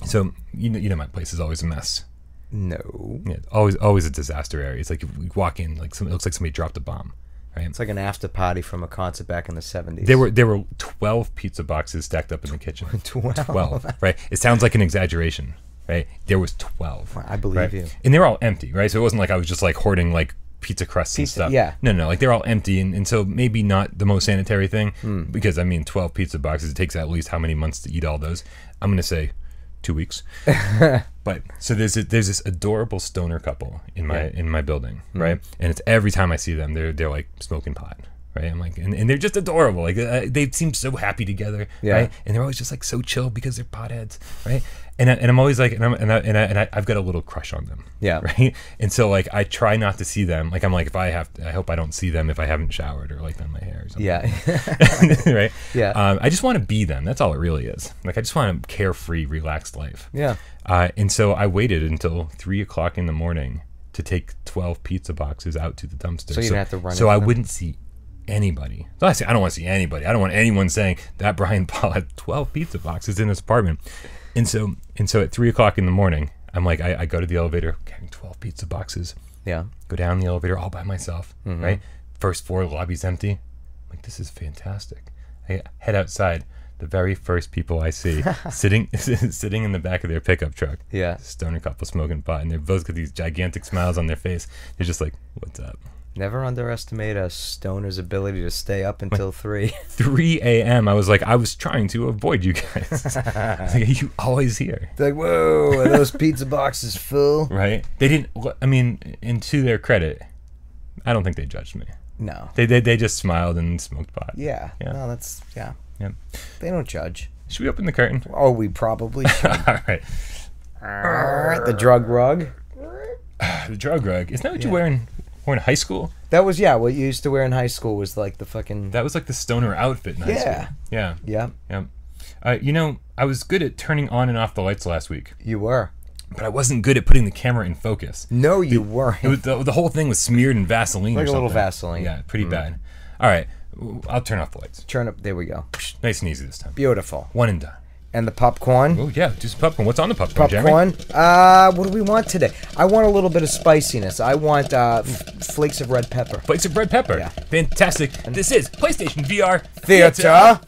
So you know my place is always a mess. No. Yeah, always a disaster area. It's like if we walk in, like it looks like somebody dropped a bomb. Right? It's like an after party from a concert back in the 70s. There were 12 pizza boxes stacked up in the kitchen. 12. Right? It sounds like an exaggeration, right? There was 12. I believe right? you. And they were all empty, right? So it wasn't like I was just like hoarding like pizza crusts and stuff. Yeah. No, like they're all empty, and so maybe not the most sanitary thing, because I mean 12 pizza boxes, it takes at least how many months to eat all those? I'm gonna say 2 weeks. But so there's this adorable stoner couple in my building, right? And it's every time I see them, they're like smoking pot, right? I'm like, and they're just adorable. Like they seem so happy together, right? And they're always just like so chill because they're potheads, right? And I'm always like, I've got a little crush on them, right? And so like I try not to see them. Like I'm like, I hope I don't see them if I haven't showered or like done my hair or something. Right? Yeah. I just want to be them. That's all it really is. Like I just want a carefree, relaxed life. Yeah. And so I waited until 3 o'clock in the morning to take 12 pizza boxes out to the dumpster. So you didn't have to run. So I wouldn't see anybody. So I don't want to see anybody. I don't want anyone saying that Brian Paul had 12 pizza boxes in his apartment. And so at 3 o'clock in the morning, I'm like, I go to the elevator, carrying 12 pizza boxes. Yeah. Go down the elevator all by myself, right? First floor, lobby's empty. I'm like, this is fantastic. I head outside. The very first people I see sitting in the back of their pickup truck. Yeah. Stoner couple smoking pot, and they've both got these gigantic smiles on their face. They're just like, what's up? Never underestimate a stoner's ability to stay up until 3. 3 a.m. I was trying to avoid you guys. Like, are you always here? They're like, whoa, are those pizza boxes full? Right? They didn't, I mean, and to their credit, I don't think they judged me. No. They just smiled and smoked pot. Yeah. No, that's, yeah. Yeah. They don't judge. Should we open the curtain? Oh, we probably should. All right. The drug rug. The drug rug. Isn't that what you wore in high school? That was, what you used to wear in high school was like the fucking... That was like the stoner outfit in high school. Yeah. Yeah. You know, I was good at turning on and off the lights last week. You were. But I wasn't good at putting the camera in focus. No, you weren't. It was the whole thing was smeared in Vaseline like or something. a little Vaseline. Yeah, pretty bad. All right. I'll turn off the lights. Turn up. There we go. Nice and easy this time. Beautiful. One and done. And the popcorn. Oh, yeah. Do some popcorn. What's on the popcorn, Jeremy? What do we want today? I want a little bit of spiciness. I want flakes of red pepper. Flakes of red pepper. Yeah. Fantastic. And this is PlayStation VR Theater.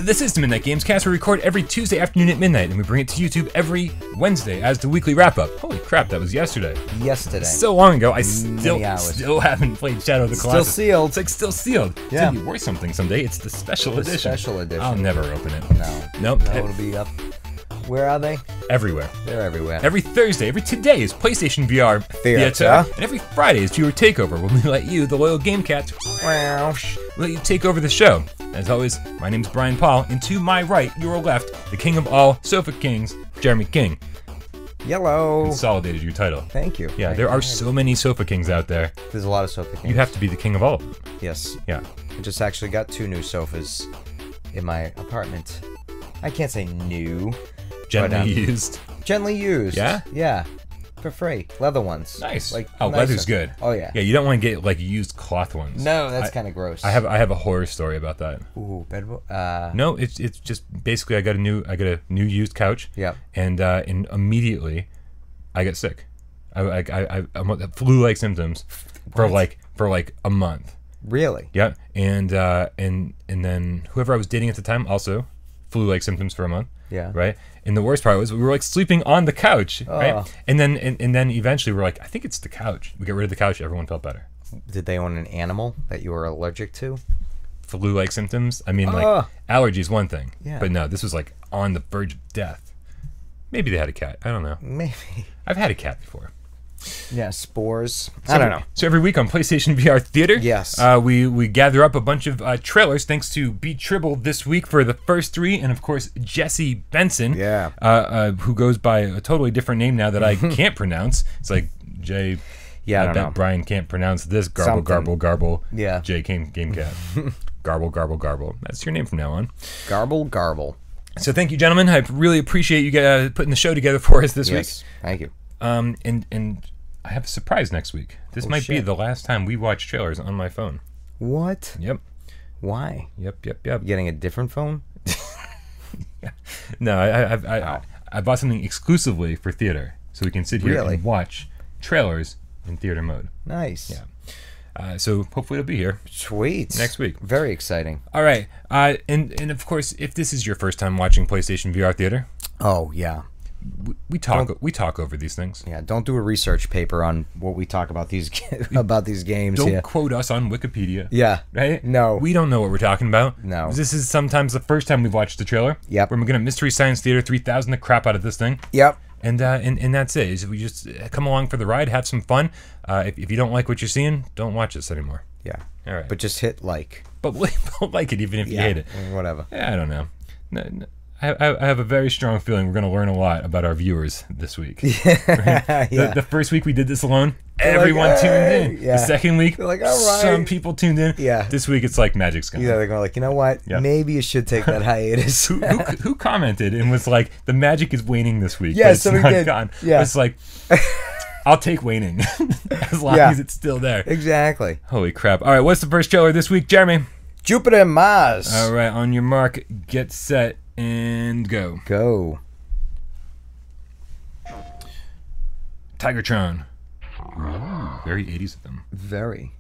This is the Midnight Gamescast. We record every Tuesday afternoon at midnight, and we bring it to YouTube every Wednesday as the weekly wrap-up. Holy crap, that was yesterday. Yesterday. So long ago, I still haven't played Shadow of the Colossus. Still sealed. It's like still sealed. Yeah. It's going to be worth something someday. It's the special edition. Special edition. I'll never open it. No. Nope. No, it'll be up. Where are they? Everywhere. They're everywhere. Every Thursday, every today is PlayStation VR Theater. And every Friday is Viewer Takeover, when we let you, the loyal game cats, let you take over the show. As always, my name's Brian Paul, and to my right, your left, the king of all sofa kings, Jeremy King. Yellow. Consolidated your title. Thank you. Yeah, there are so many sofa kings out there. There's a lot of sofa kings. You have to be the king of all of them. Yes. Yeah. I just actually got 2 new sofas in my apartment. I can't say new. Gently used. Gently used. Yeah? Yeah. For free. Leather ones. Nice. Like leather's good. Oh, yeah. Yeah, you don't want to get, like, used cloth ones. No, that's kind of gross. I have a horror story about that. Ooh, No, it's just basically I got a new used couch. Yeah. And immediately I got sick. I flu-like symptoms for like a month. Really? Yeah. And then whoever I was dating at the time also flu-like symptoms for a month. Yeah. Right. And the worst part was we were like sleeping on the couch. Oh. Right. And then eventually we're like, I think it's the couch. We got rid of the couch. Everyone felt better. Did they own an animal that you were allergic to? Flu-like symptoms. I mean, like allergy is one thing. Yeah. But no, this was like on the verge of death. Maybe they had a cat. I don't know. Maybe. I've had a cat before. Yeah, spores. So I don't know. So every week on PlayStation VR Theater, yes, we gather up a bunch of trailers. Thanks to B Tribble this week for the first 3, and of course Jesse Benson, who goes by a totally different name now that I can't pronounce. It's like J. Yeah, I don't know. Brian can't pronounce this. Garble. Yeah. J. Game Cat. Garble. That's your name from now on. Garble. So thank you, gentlemen. I really appreciate you putting the show together for us this week. Thank you. And I have a surprise next week. This might be the last time we watch trailers on my phone. What? Yep. Why? Yep. You getting a different phone? No, I bought something exclusively for theater, so we can sit here and watch trailers in theater mode. Nice. Yeah. So hopefully it'll be here. Sweet. Next week. Very exciting. All right. And of course, if this is your first time watching PlayStation VR theater, oh yeah, we talk over these things. Yeah. Don't do a research paper on what we talk about these games. Don't quote us on Wikipedia. Yeah. Right? No. We don't know what we're talking about. No. This is sometimes the first time we've watched the trailer. Yep. We're gonna Mystery Science Theater 3000 the crap out of this thing. Yep. And that's it. Is we just come along for the ride, have some fun. If you don't like what you're seeing, don't watch this anymore. Yeah. All right. But just hit like. But like it even if you hate it. Whatever. Yeah, I don't know. No, I have a very strong feeling we're going to learn a lot about our viewers this week. Right? The first week we did this alone, everyone tuned in. Yeah. The second week, they're like, all right. Some people tuned in. Yeah. This week it's like magic's gone. Yeah, they're going like, you know what? Yeah. Maybe you should take that hiatus. Who commented and was like, the magic is waning this week. Yeah, but it's somebody not did. gone. Yeah. It's like, I'll take waning as long as it's still there. Exactly. Holy crap. All right, what's the first trailer this week, Jeremy? Jupiter and Mars. All right, on your mark, get set, and go. Go. Tigertron. Ooh, very 80s of them. Very.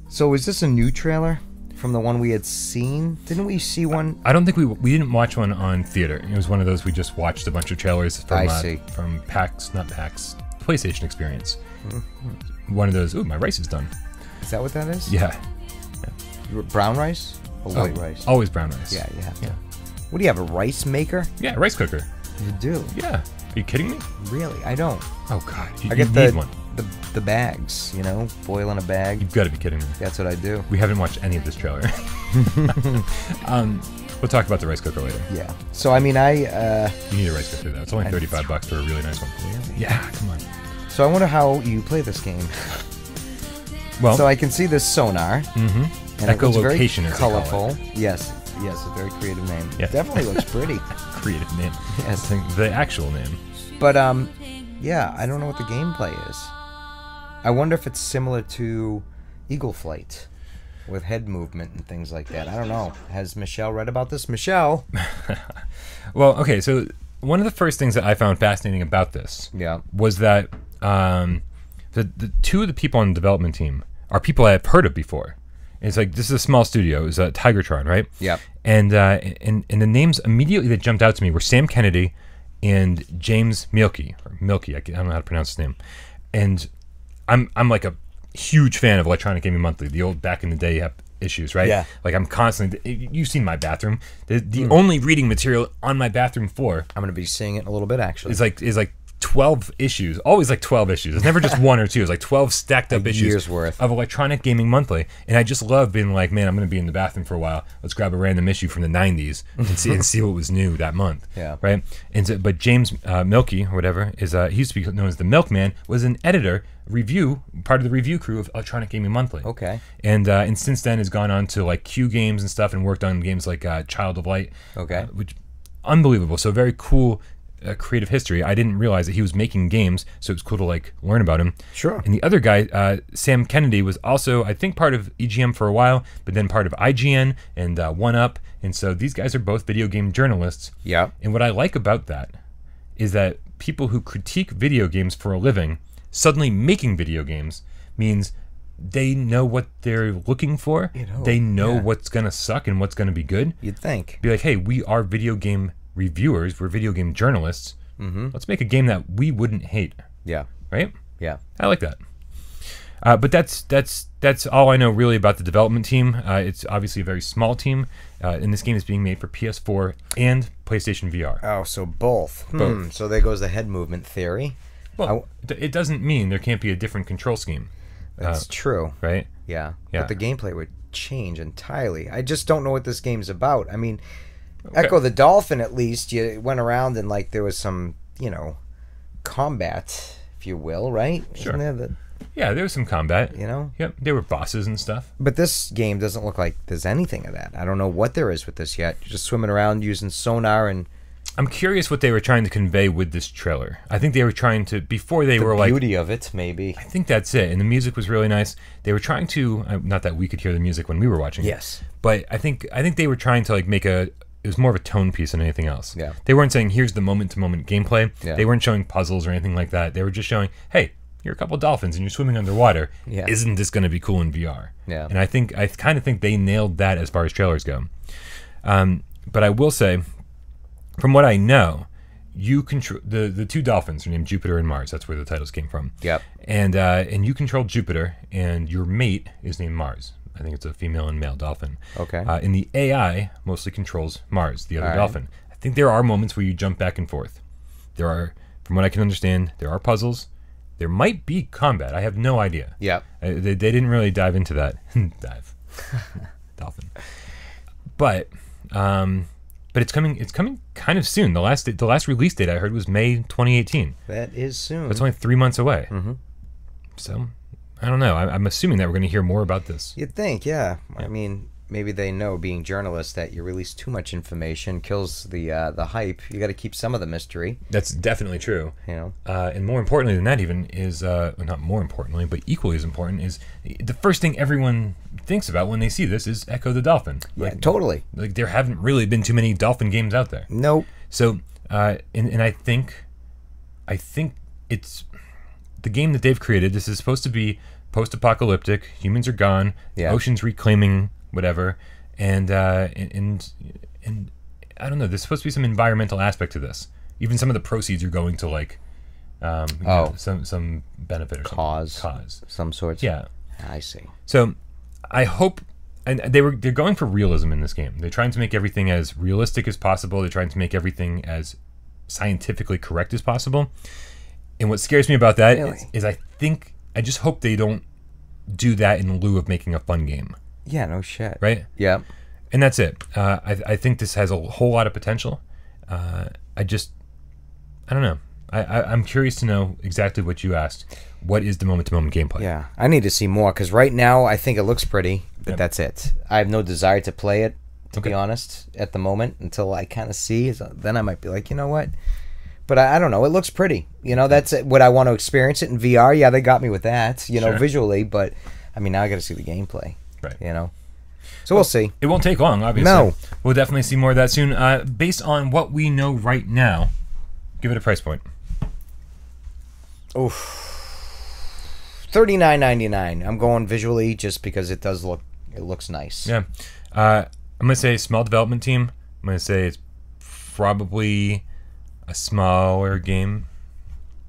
So is this a new trailer from the one we had seen? Didn't we see one? I don't think we didn't watch one on theater. It was one of those we just watched a bunch of trailers from from PAX PlayStation Experience. Mm-hmm. One of those. Ooh, my rice is done. Is that what that is? Yeah. Brown rice or white rice? Always brown rice. Yeah, you have to. What do you have, a rice maker? Yeah, rice cooker. You do? Yeah. Are you kidding me? Really? I don't. Oh God, I get need one. The bags, boil in a bag. You've got to be kidding me. That's what I do. We haven't watched any of this trailer. We'll talk about the rice cooker later. Yeah. So I mean, you need a rice cooker though. It's only $35 for a really nice one. Really? Yeah. Come on. So I wonder how you play this game. Well, so I can see this sonar. Mm-hmm. And echolocation, very colorful. Yes, a very creative name. Yeah. It definitely looks pretty. Creative name. Yes. The actual name. But yeah, I don't know what the gameplay is. I wonder if it's similar to Eagle Flight, with head movement and things like that. I don't know. Has Michelle read about this? Michelle. Well, okay. So one of the first things that I found fascinating about this, was that the two of the people on the development team are people I've heard of before. It's like, this is a small studio. It's Tigertron, right? Yeah. And the names immediately that jumped out to me were Sam Kennedy and James Mielke. I don't know how to pronounce his name. And I'm like a huge fan of Electronic Gaming Monthly, the old back in the day issues, right? Yeah. Like I'm constantly, you've seen my bathroom. The only reading material on my bathroom floor. I'm going to be seeing it in a little bit, actually. Is like 12 issues, always like 12 issues. It's never just one or two. It's like 12 stacked up issues year's worth of Electronic Gaming Monthly. And I just love being like, man, I'm going to be in the bathroom for a while. Let's grab a random issue from the 90s and see what was new that month. Yeah. Right. And so, but James Mielke or whatever is he used to be known as the Milkman, was an editor, part of the review crew of Electronic Gaming Monthly. Okay. And since then has gone on to like Q Games and stuff and worked on games like Child of Light. Okay. Which unbelievable. So very cool. Creative history. I didn't realize that he was making games, so it was cool to like learn about him. Sure. And the other guy, Sam Kennedy, was also, I think, part of EGM for a while, but then part of IGN and 1UP. And so these guys are both video game journalists. Yeah. And what I like about that is that people who critique video games for a living, suddenly making video games means they know what they're looking for. They know what's going to suck and what's going to be good. You'd think. Be like, hey, we are video game reviewers, we're video game journalists. Let's make a game that we wouldn't hate. Yeah. Right? Yeah. I like that. But that's all I know really about the development team. It's obviously a very small team, and this game is being made for PS4 and PlayStation VR. Oh, so both. Both. So there goes the head movement theory. Well, it doesn't mean there can't be a different control scheme. That's true. Right? Yeah. But the gameplay would change entirely. I just don't know what this game's about. I mean, Echo the Dolphin, at least, you went around and, like, there was some, combat, if you will, right? Sure. Isn't there Yeah, there was some combat. You know? Yep, there were bosses and stuff. But this game doesn't look like there's anything of that. I don't know what there is with this yet. You're just swimming around using sonar and... I'm curious what they were trying to convey with this trailer. I think they were trying to, before they were like... The beauty of it, maybe. I think that's it. And the music was really nice. They were trying to, not that we could hear the music when we were watching it. Yes. But I think they were trying to like make it was more of a tone piece than anything else. Yeah. They weren't saying, here's the moment-to-moment gameplay. Yeah. They weren't showing puzzles or anything like that. They were just showing, hey, you're a couple dolphins and you're swimming underwater. Yeah. Isn't this going to be cool in VR? Yeah. And I kind of think they nailed that as far as trailers go. But I will say, from what I know, you control the two dolphins are named Jupiter and Mars. That's where the titles came from. Yep. And you control Jupiter, and your mate is named Mars. I think it's a female and male dolphin. Okay. And the AI mostly controls Mars, the other All right. dolphin. I think there are moments where you jump back and forth. There are, from what I can understand, there are puzzles. There might be combat. I have no idea. Yep. They didn't really dive into that. Dive. Dolphin. But it's coming kind of soon. The last release date I heard was May 2018. That is soon. That's only 3 months away. Mm-hmm. So, I don't know. I'm assuming that we're going to hear more about this. You'd think, yeah. I mean, maybe they know, being journalists, that you release too much information kills the hype. You got to keep some of the mystery. That's definitely true. You know. And more importantly than that, even is well, not more importantly, but equally as important, is the first thing everyone thinks about when they see this is Echo the Dolphin. Yeah, totally. Like there haven't really been too many dolphin games out there. Nope. So, and I think it's the game that they've created. This is supposed to be post-apocalyptic. Humans are gone. Yeah. The ocean's reclaiming whatever, and I don't know. There's supposed to be some environmental aspect to this. Even some of the proceeds are going to like, you know, some benefit or Cause. Some sorts. Yeah. I see. So, I hope, and they're going for realism in this game. They're trying to make everything as realistic as possible. They're trying to make everything as scientifically correct as possible. And what scares me about that is I just hope they don't do that in lieu of making a fun game. Yeah, no shit. Right? Yeah. And that's it. I think this has a whole lot of potential. I don't know. I'm curious to know exactly what you asked. What is the moment-to-moment gameplay? Yeah, I need to see more, because right now I think it looks pretty, but that's it. I have no desire to play it, to be honest, at the moment, until I kind of see. Then I might be like, you know what? But I don't know. It looks pretty. You know, that's what I want to experience it in VR. Yeah, they got me with that, you know, visually. But, I mean, now I got to see the gameplay. Right. You know? So we'll see. It won't take long, obviously. No. We'll definitely see more of that soon. Based on what we know right now, give it a price point. Oof. $39.99. I'm going visually just because it looks nice. Yeah. I'm going to say small development team. I'm going to say it's probably a smaller game.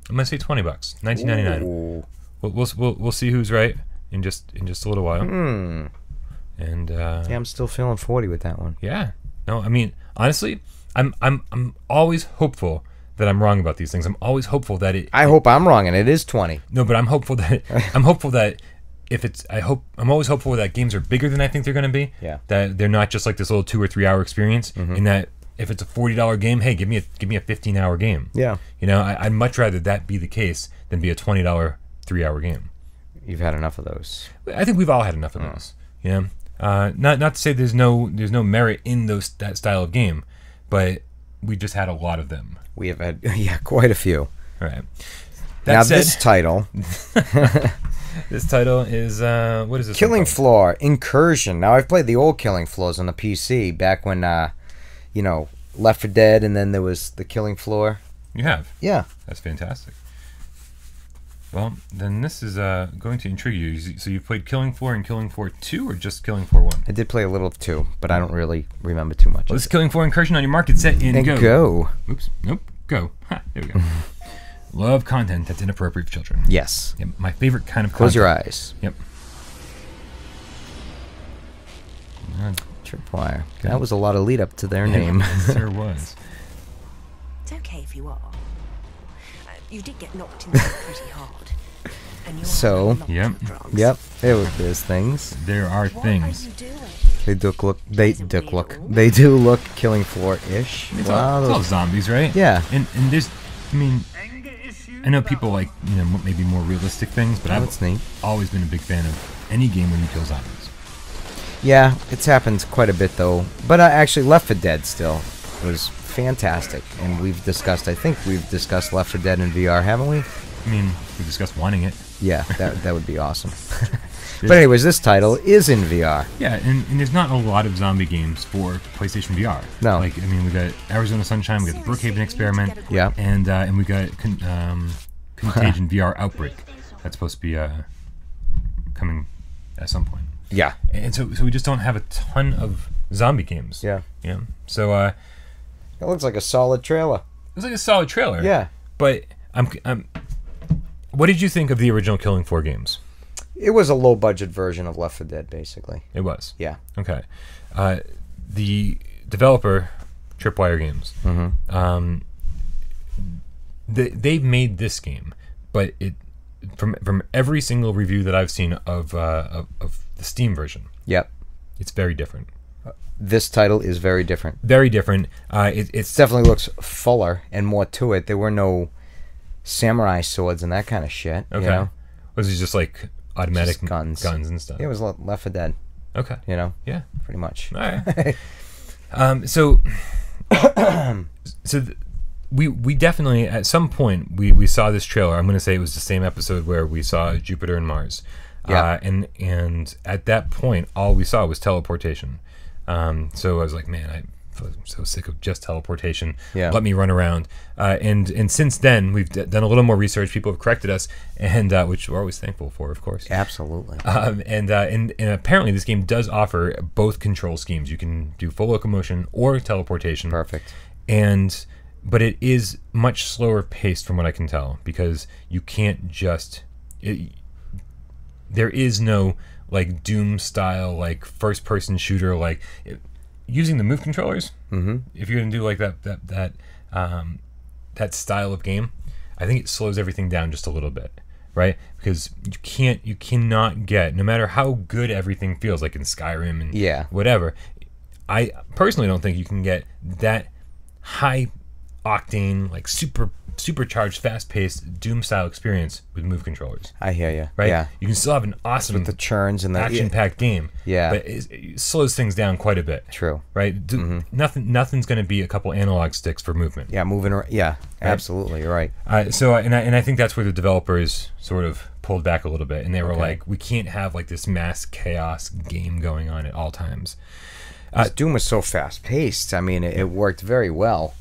I'm going to say $20. $19.99. We'll see who's right in just a little while. And yeah, I'm still feeling 40 with that one. Yeah. No, I mean, honestly, I'm always hopeful that I'm wrong about these things. I'm always hopeful that I hope I'm wrong and it is 20. No, but I'm hopeful that if it's I'm always hopeful that games are bigger than I think they're going to be. Yeah. That they're not just like this little 2 or 3 hour experience, and that if it's a $40 game, hey, give me a 15-hour game. Yeah. You know, I'd much rather that be the case than be a $20 3-hour game. You've had enough of those. I think we've all had enough of those. You know, not to say there's no merit in that style of game, but we just had a lot of them. We have had quite a few. All right. Now this title. This title is what is this? Killing Floor Incursion. Now I've played the old Killing Floors on the PC back when you know, Left 4 Dead, and then there was the Killing Floor. You have? Yeah. That's fantastic. Well, then this is going to intrigue you. So you've played Killing Floor and Killing Floor 2, or just Killing Floor 1? I did play a little of 2, but I don't really remember too much. Well, this is Killing Floor Incursion on your market, set, and go. Oops. Nope. Go. Ha, there we go. Love content that's inappropriate for children. Yes. Yep, my favorite kind of content. Close your eyes. Yep. Tripwire. That was a lot of lead up to their name. There was. It's okay if you are. You did get knocked in the head pretty hard. And you're So, yep. There's things. There are things. They do look Killing Floor-ish. It's all zombies, right? Yeah. And there's, I mean, I know people like, you know, maybe more realistic things, but That's neat. I've always been a big fan of any game where you kill zombies. Yeah, it's happened quite a bit though. But actually, Left 4 Dead still was fantastic, and I think we've discussed Left 4 Dead in VR, haven't we? I mean, we discussed wanting it. Yeah, that would be awesome. But anyways, this title is in VR. Yeah, and there's not a lot of zombie games for PlayStation VR. No. Like, I mean, we got Arizona Sunshine, we got the Brookhaven Experiment. Yeah. And we got Contagion VR Outbreak. That's supposed to be coming at some point. Yeah. And so we just don't have a ton of zombie games. Yeah. Yeah. So It looks like a solid trailer. it was like a solid trailer. Yeah. But what did you think of the original Killing Floor games? It was a low-budget version of Left 4 Dead, basically. It was. Yeah. Okay. The developer, Tripwire Games, they've made this game, but it from every single review that I've seen of the Steam version, Yep. it's very different. This title is very different. Very different. It definitely looks fuller and more to it. There were no samurai swords and that kind of shit. Okay. You know? Was it just like automatic Just guns and stuff? It was Left 4 Dead. Okay. You know, Yeah. pretty much. All right. So we definitely at some point we saw this trailer. I'm going to say it was the same episode where we saw Jupiter and Mars. Yeah. And at that point, all we saw was teleportation. So I was like, man, I'm so sick of just teleportation. Yeah. Let me run around. And since then, we've done a little more research. People have corrected us, and which we're always thankful for, of course. Absolutely. And apparently this game does offer both control schemes. You can do full locomotion or teleportation. Perfect. But it is much slower paced from what I can tell, because you can't just... there is no like Doom style like first person shooter like using the move controllers. If you're gonna do like that style of game, I think it slows everything down just a little bit, right? Because you cannot get, no matter how good everything feels, like in Skyrim and whatever. I personally don't think you can get that high octane, like supercharged, fast-paced Doom-style experience with move controllers. I hear you. Right? Yeah. You can still have an awesome With the churns and the action-packed game. Yeah. But it slows things down quite a bit. True. Right? Nothing's going to be a couple analog sticks for movement. Yeah, moving around. Yeah, absolutely. You're right. I think that's where the developers sort of pulled back a little bit, and they were like, we can't have like this mass chaos game going on at all times. Doom was so fast-paced. I mean, it worked very well.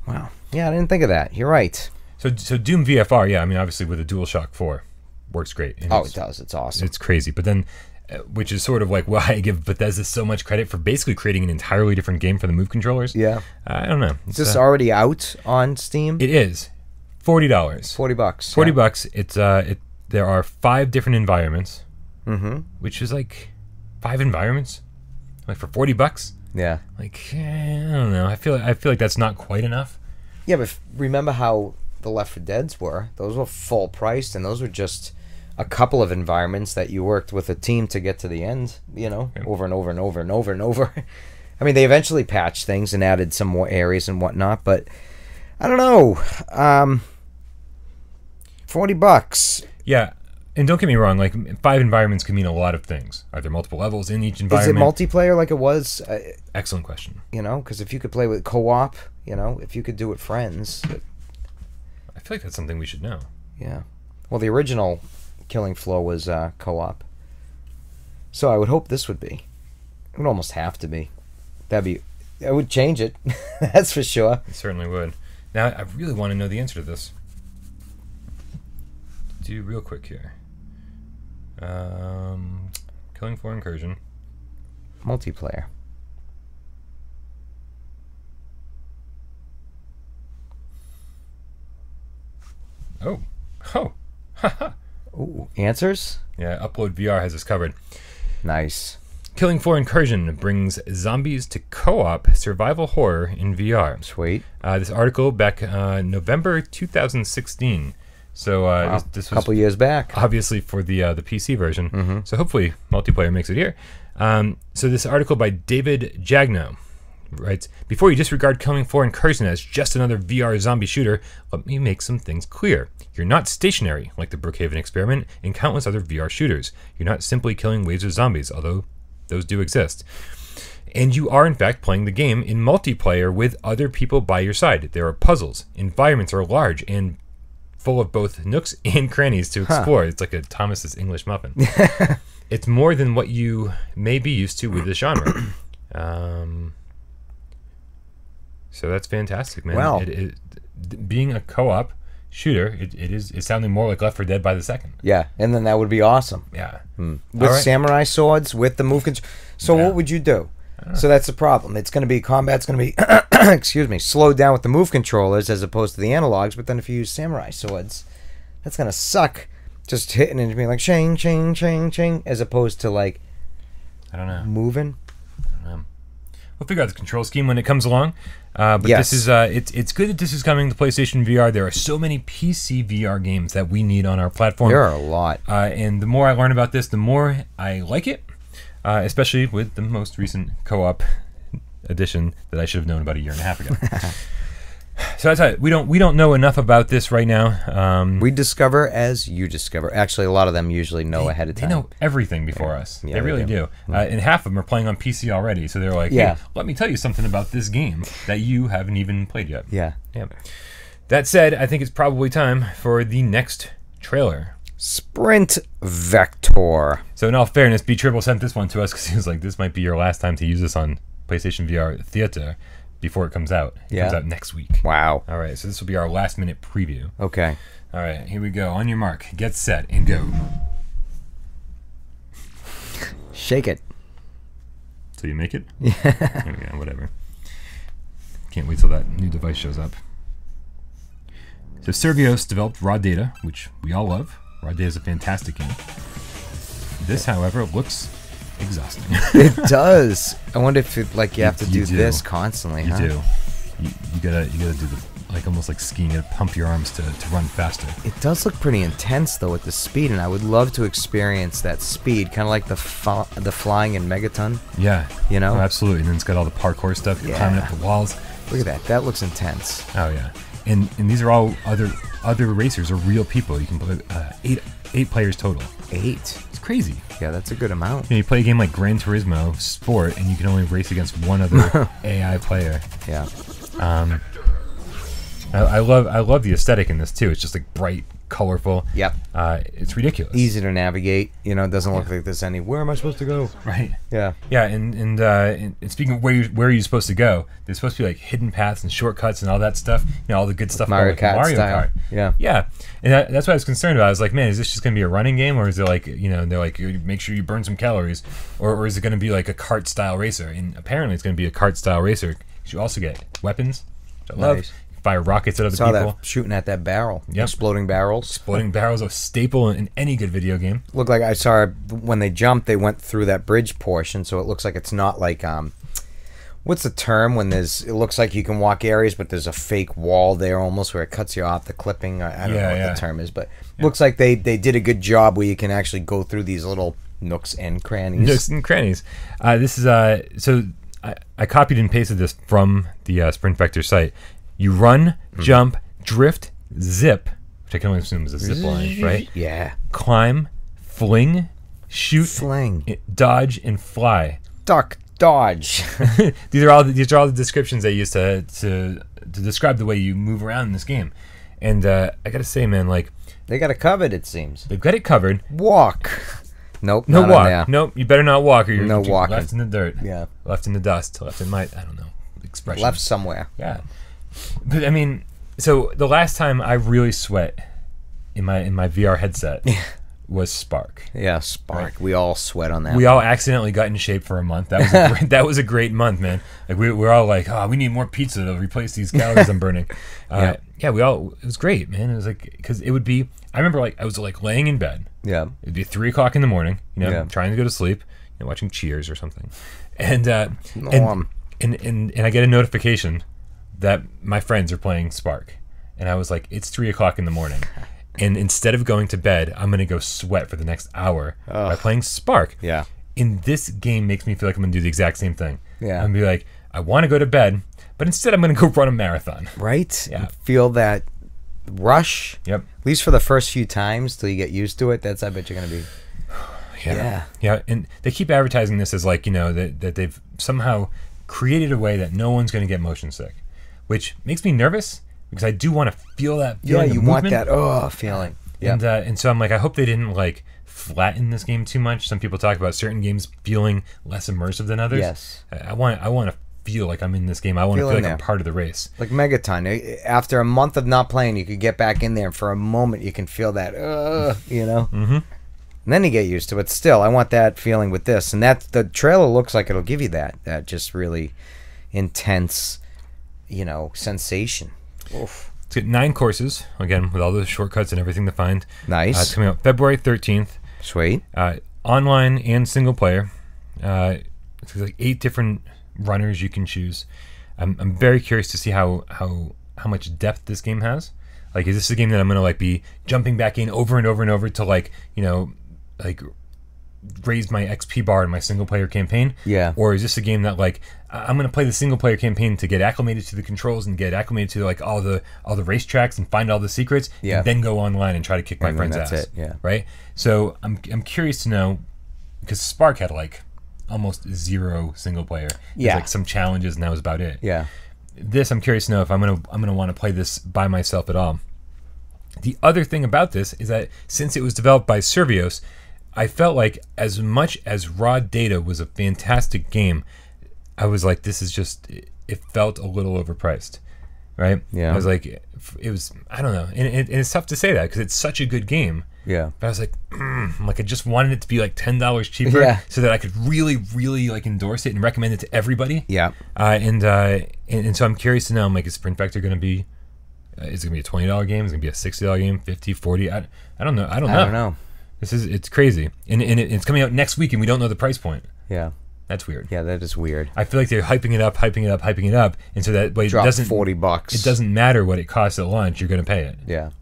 Wow. Yeah, I didn't think of that. You're right. So Doom VFR, yeah, I mean, obviously with a DualShock 4, works great. And it does. It's awesome. It's crazy. But then, which is sort of like why I give Bethesda so much credit for basically creating an entirely different game for the move controllers. Yeah. I don't know. Is this already out on Steam? It is. $40. $40. $40. It's there are 5 different environments, which is like 5 environments, like for $40. Yeah. Like, I don't know. I feel like that's not quite enough. Yeah, but remember how the Left 4 Deads were? Those were full priced, and those were just a couple of environments that you worked with a team to get to the end. You know, over and over and over and over and over. I mean, they eventually patched things and added some more areas and whatnot, but I don't know. $40. Yeah. And don't get me wrong, like 5 environments can mean a lot of things. Are there multiple levels in each environment? Is it multiplayer like it was? Excellent question. You know, because if you could play with co-op, you know, if you could do it friends. I feel like that's something we should know. Yeah. Well, the original Killing Floor was co-op. So I would hope this would be. It would almost have to be. It would change it. That's for sure. It certainly would. Now, I really want to know the answer to this. Do real quick here. Killing Floor Incursion. Multiplayer. Oh. Ooh, answers? Yeah, Upload VR has us covered. Nice. Killing Floor Incursion brings zombies to co-op survival horror in VR. Sweet. This article back November 2016. So wow. this was a couple years back. Obviously for the PC version. So hopefully multiplayer makes it here. So this article by David Jagno writes, before you disregard Killing Floor Incursion as just another VR zombie shooter, let me make some things clear. You're not stationary, like the Brookhaven experiment and countless other VR shooters. You're not simply killing waves of zombies, although those do exist. And you are, in fact, playing the game in multiplayer with other people by your side. There are puzzles. Environments are large and full of both nooks and crannies to explore. It's like a Thomas's English muffin. It's more than what you may be used to with the genre. So that's fantastic, man. Wow. Being a co-op shooter, it's sounding more like Left 4 Dead by the second. Yeah, and then that would be awesome. Yeah. With samurai swords, with the move control. So what would you do? So that's the problem. It's going to be, combat's going to be, excuse me, slowed down with the move controllers as opposed to the analogs, but then if you use samurai swords, that's going to suck. Just hitting and being like, shing, shing, shing, shing, as opposed to like, I don't know. Moving. We'll figure out the control scheme when it comes along. But this is it's good that this is coming to PlayStation VR. There are so many PC VR games that we need on our platform. There are a lot. And the more I learn about this, the more I like it, especially with the most recent co-op edition that I should have known about a year and a half ago. So that's it. We don't know enough about this right now. We discover as you discover. Actually, a lot of them usually know ahead of time. They know everything before us. Yeah, they really do. And half of them are playing on PC already. So they're like, hey, let me tell you something about this game that you haven't even played yet. Yeah. That said, I think it's probably time for the next trailer. Sprint Vector. So in all fairness, B Triple sent this one to us because he was like, this might be your last time to use this on PlayStation VR Theater before it comes out. It comes out next week. Wow. All right, so this will be our last minute preview. Okay. All right, here we go. On your mark, get set, and go. Shake it. So you make it? Yeah. Okay, whatever. Can't wait till that new device shows up. So Servios developed Raw Data, which we all love. Raw Data is a fantastic game. This, however, looks exhausting. It does. I wonder if it, like you have to do this constantly. You do. You gotta do the almost like skiing. You gotta pump your arms to run faster. It does look pretty intense though with the speed, and I would love to experience that speed, kind of like the flying in Megaton. Yeah. You know. Oh, absolutely. And then it's got all the parkour stuff. You're climbing up the walls. Look at that. That looks intense. Oh yeah. And these are all other racers or real people. You can play 8 players total. 8. It's crazy. Yeah, that's a good amount. You play a game like Gran Turismo Sport, and you can only race against one other AI player. Yeah. I love the aesthetic in this too. It's just like bright, colorful. Yep. It's ridiculous. Easy to navigate. You know, it doesn't look like there's any. Where am I supposed to go? Right. Yeah. Yeah, and speaking of where you're supposed to go, there's supposed to be like hidden paths and shortcuts and all that stuff. You know, all the good stuff Mario about like Mario Kart. Yeah. Yeah. And that's what I was concerned about. I was like, man, is this just gonna be a running game, or is it like, you know, they're like, make sure you burn some calories, or is it gonna be like a kart style racer? And apparently, it's gonna be a kart style racer. You also get weapons, which I love. Fire rockets at other people. That shooting at that barrel. Yep. Exploding barrels. Exploding barrels are a staple in any good video game. Looked like I saw when they jumped, they went through that bridge portion, so it looks like it's not like what's the term when it looks like you can walk areas, but there's a fake wall there almost where it cuts you off, the clipping. I don't know what the term is, but looks like they did a good job where you can actually go through these little nooks and crannies. Nooks and crannies. This is so I copied and pasted this from the Sprint Vector site. You run, jump, drift, zip, which I can only assume is a zip line, right? Yeah. Climb, fling, shoot, dodge, and fly. Duck, dodge. These are all the descriptions they use to describe the way you move around in this game. And I gotta say, man, like they got it covered. It seems they've got it covered. Walk. Nope. No walk. Nope. You better not walk, or you're walking. Left in the dirt. Yeah. Left in the dust. Left in my I don't know expression. Left somewhere. Yeah. But I mean, so the last time I really sweat in my VR headset was Spark. Yeah, Spark. Right? We all sweat on that. We all accidentally got in shape for a month. That was a great month, man. Like we're all like, oh, we need more pizza to replace these calories I'm burning. It was great, man. It was like because it would be. I remember like I was like laying in bed. Yeah. It'd be 3 o'clock in the morning. You know, trying to go to sleep. You know, watching Cheers or something, and I get a notification that my friends are playing Spark. And I was like, it's 3 o'clock in the morning. And instead of going to bed, I'm going to go sweat for the next hour by playing Spark. Yeah. And this game makes me feel like I'm going to do the exact same thing. Yeah. And be like, I want to go to bed, but instead I'm going to go run a marathon. Right? Yeah. Feel that rush. Yep. At least for the first few times till you get used to it. That's, I bet you're going to be. Yeah. And they keep advertising this as like, you know, that they've somehow created a way that no one's going to get motion sick, which makes me nervous because I do want to feel that feeling. Yeah, you want that feeling. Yeah. And so I'm like, I hope they didn't like flatten this game too much. Some people talk about certain games feeling less immersive than others. Yes. I want to feel like I'm in this game. I want to feel like I'm part of the race. Like Megaton. After a month of not playing, you could get back in there, and for a moment you can feel that, you know? Mm-hmm. And then you get used to it. Still, I want that feeling with this. And that the trailer looks like it'll give you that just really intense, you know, sensation. Oof. It's got 9 courses, again, with all the shortcuts and everything to find. Nice. It's coming out February 13th. Sweet. Online and single player. It's like 8 different runners you can choose. I'm very curious to see how much depth this game has. Like, is this a game that I'm gonna like be jumping back in over and over and over to like, you know, like raise my XP bar in my single player campaign? Yeah. Or is this a game that like I'm gonna play the single player campaign to get acclimated to the controls and get acclimated to like all the racetracks and find all the secrets, and then go online and try to kick my friend's ass. That's it. Yeah. Right. So I'm curious to know, because Spark had like almost 0 single player. Yeah. There's like some challenges and that was about it. Yeah. This I'm curious to know if I'm gonna want to play this by myself at all. The other thing about this is that since it was developed by Survios, I felt like as much as Raw Data was a fantastic game, I was like, this is just, it felt a little overpriced, right? Yeah. I was like, it was, I don't know. And it's tough to say that because it's such a good game. Yeah. But I was like, like I just wanted it to be like $10 cheaper so that I could really, really like endorse it and recommend it to everybody. Yeah. And so I'm curious to know, I'm like, is Sprint Vector going to be, is it going to be a $20 game? Is it going to be a $60 game? 50, 40? I don't know. I don't know. It's crazy. And it's coming out next week and we don't know the price point. Yeah. That's weird. Yeah, that is weird. I feel like they're hyping it up, and so that way it doesn't $40. It doesn't matter what it costs at launch. You're going to pay it. Yeah.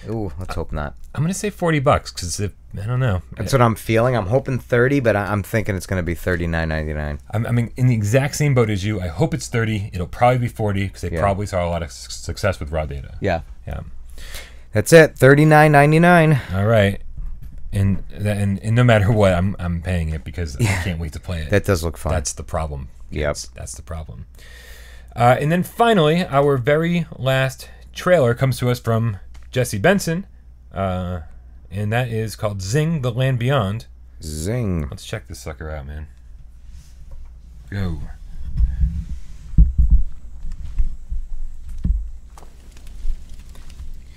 Ooh, let's hope not. I'm going to say $40 because I don't know. That's what I'm feeling. I'm hoping 30, but I'm thinking it's going to be $39.99. I mean, in the exact same boat as you. I hope it's 30. It'll probably be 40 because they probably saw a lot of success with Raw Data. Yeah. Yeah. That's it. $39.99. All right. And no matter what, I'm paying it because I can't wait to play it. That does look fun. That's the problem. Yep. That's the problem. And then finally, our very last trailer comes to us from Jesse Benson, and that is called Xing: The Land Beyond. Xing. Let's check this sucker out, man. Go.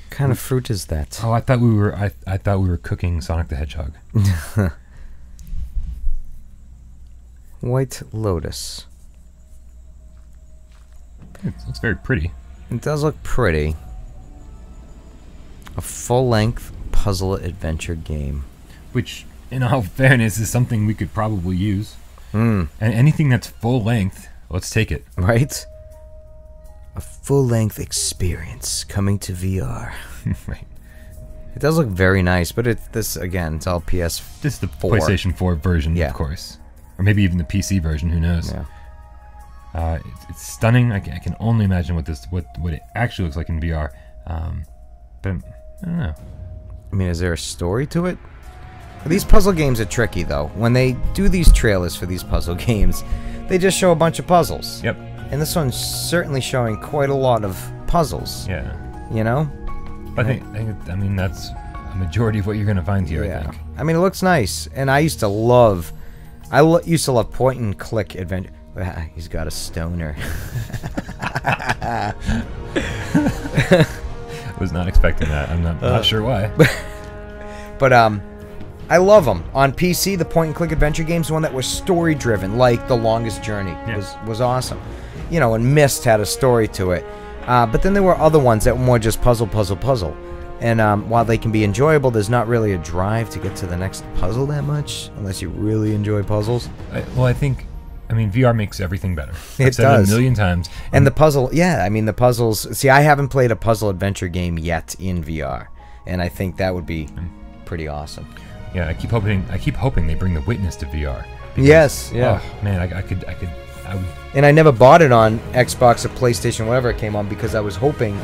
What kind of fruit is that? Oh, I thought we were cooking Sonic the Hedgehog. White Lotus. It looks very pretty. It does look pretty. A full-length puzzle adventure game. Which, in all fairness, is something we could probably use. And anything that's full length, let's take it. Right? A full-length experience coming to VR. Right. It does look very nice, but this again, it's all PS4. This is the PlayStation 4 version, of course. Or maybe even the PC version, who knows. Yeah. It's stunning. I can only imagine what it actually looks like in VR. But I don't know. I mean, is there a story to it? These puzzle games are tricky, though. When they do these trailers for these puzzle games, they just show a bunch of puzzles. Yep. And this one's certainly showing quite a lot of puzzles. Yeah. You know? I mean, that's a majority of what you're going to find here, I think. I mean, it looks nice. And I used to love... used to love point-and-click adventure... He's got a stoner. I was not expecting that. I'm not sure why. But I love them. On PC, the point-and-click adventure games, one that was story-driven, like The Longest Journey, was awesome. You know, and Myst had a story to it. But then there were other ones that were more just puzzle. And while they can be enjoyable, there's not really a drive to get to the next puzzle that much, unless you really enjoy puzzles. I mean, VR makes everything better. It does. A million times. And the puzzle, the puzzles... See, I haven't played a puzzle adventure game yet in VR, and I think that would be pretty awesome. Yeah, I keep hoping they bring The Witness to VR. Yes, yeah. Oh, man, I could And I never bought it on Xbox or PlayStation, whatever it came on, because I was hoping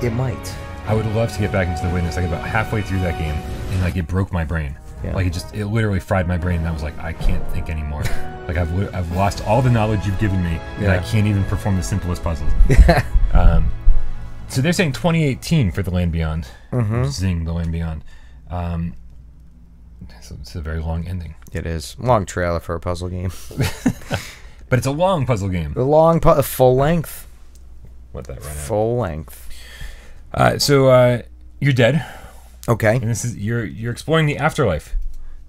it might. I would love to get back into The Witness. Like about halfway through that game, and like it broke my brain. Yeah. Like it literally fried my brain, and I was like, I can't think anymore. Like I've lost all the knowledge you've given me, and I can't even perform the simplest puzzles. So they're saying 2018 for The Land Beyond. Xing, The Land Beyond. So it's a very long ending. It is. Long trailer for a puzzle game. But it's a long puzzle game. A full length. What that right now? Full length. So you're dead. Okay. And this is you're exploring the afterlife.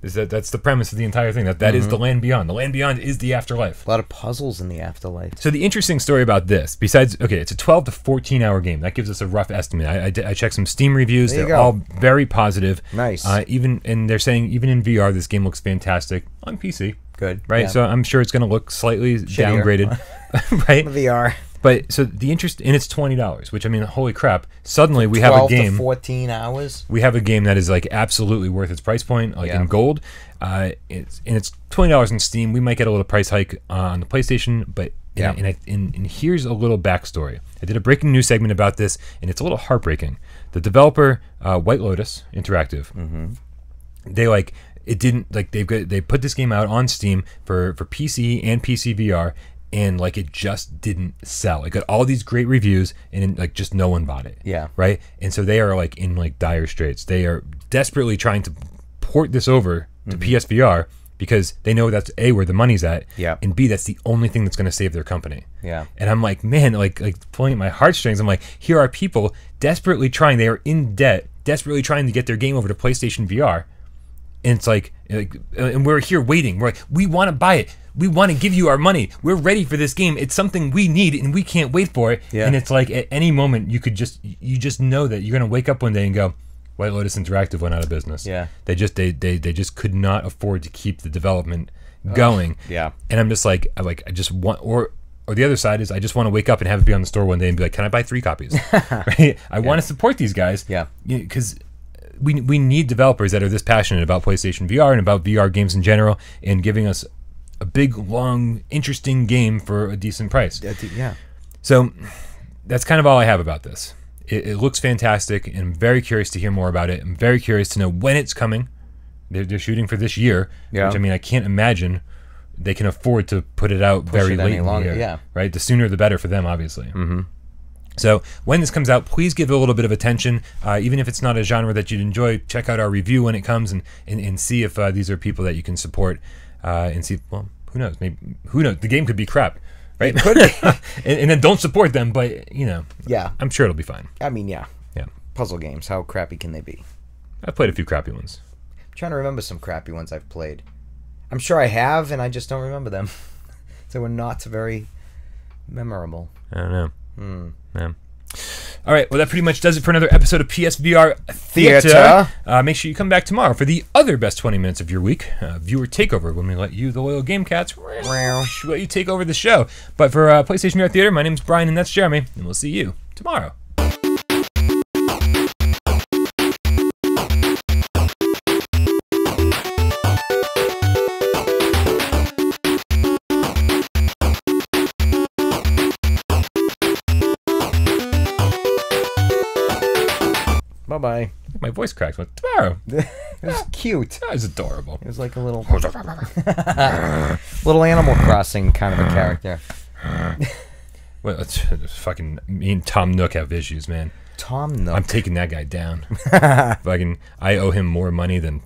That's the premise of the entire thing. That is The Land Beyond. The Land Beyond is the afterlife. A lot of puzzles in the afterlife. So the interesting story about this, besides, okay, it's a 12 to 14 hour game. That gives us a rough estimate. I checked some Steam reviews. They're all very positive. Nice. And they're saying even in VR, this game looks fantastic on PC. Good. Right. Yeah. So I'm sure it's going to look slightly downgraded. Right. VR. But so the interest, and it's $20, which I mean, holy crap! Suddenly we have a game. 12 to 14 hours. We have a game that is like absolutely worth its price point, like in gold. It's $20 in Steam. We might get a little price hike on the PlayStation, but and here's a little backstory. I did a breaking news segment about this, and it's a little heartbreaking. The developer, White Lotus Interactive, they like it didn't like they put this game out on Steam for PC and PC VR. And like it just didn't sell. It got all these great reviews, and like just no one bought it. Yeah. Right. And so they are like in like dire straits. They are desperately trying to port this over to PSVR because they know that's A, where the money's at. Yeah. And B, that's the only thing that's going to save their company. Yeah. And I'm like, man, like pulling at my heartstrings. I'm like, here are people desperately trying. They are in debt, desperately trying to get their game over to PlayStation VR. And it's like, and we're here waiting. We're like, we want to buy it. We want to give you our money. We're ready for this game. It's something we need, and we can't wait for it. Yeah. And it's like at any moment you just know that you're gonna wake up one day and go, White Lotus Interactive went out of business. Yeah. They just could not afford to keep the development going. Yeah. And I'm just like I just want or the other side is I just want to wake up and have it be on the store one day and be like, can I buy 3 copies? Right? I want to support these guys. Yeah. Because we need developers that are this passionate about PlayStation VR and about VR games in general, and giving us a big, long, interesting game for a decent price. Yeah. So that's kind of all I have about this. It looks fantastic, and I'm very curious to hear more about it. I'm very curious to know when it's coming. They're shooting for this year, which I mean, I can't imagine they can afford to put it out very late in the year. Yeah. Right? The sooner the better for them, obviously. So when this comes out, please give it a little bit of attention. Even if it's not a genre that you'd enjoy, check out our review when it comes and see if these are people that you can support. And see, well, who knows? Maybe who knows? The game could be crap, right? It could be. and then don't support them, but you know, Yeah. I'm sure it'll be fine. I mean, yeah. Yeah, Puzzle games, how crappy can they be? I've played a few crappy ones. I'm trying to remember some crappy ones I've played. I'm sure I have, and I just don't remember them. They were not very memorable. I don't know. Yeah. All right, well, that pretty much does it for another episode of PSVR Theater. Make sure you come back tomorrow for the other best 20 minutes of your week, Viewer Takeover, when we let you, the loyal Gamecats, let you take over the show. But for PlayStation VR Theater, my name's Brian, and that's Jeremy, and we'll see you tomorrow. Bye-bye. My voice cracked. Went, tomorrow. It was cute. That was adorable. It was like a little little Animal Crossing kind of a character. Well, it's fucking me and Tom Nook have issues, man. Tom Nook. I'm taking that guy down. I owe him more money than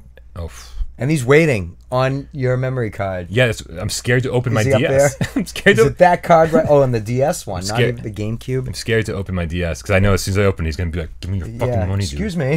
and he's waiting on your memory card. Yeah, I'm scared to open my Is he DS. up there? I'm scared Is to. it that card right? Oh, and the DS one, not scared. even the GameCube. I'm scared to open my DS because I know as soon as I open, he's gonna be like, "Give me your fucking money, dude." Excuse me.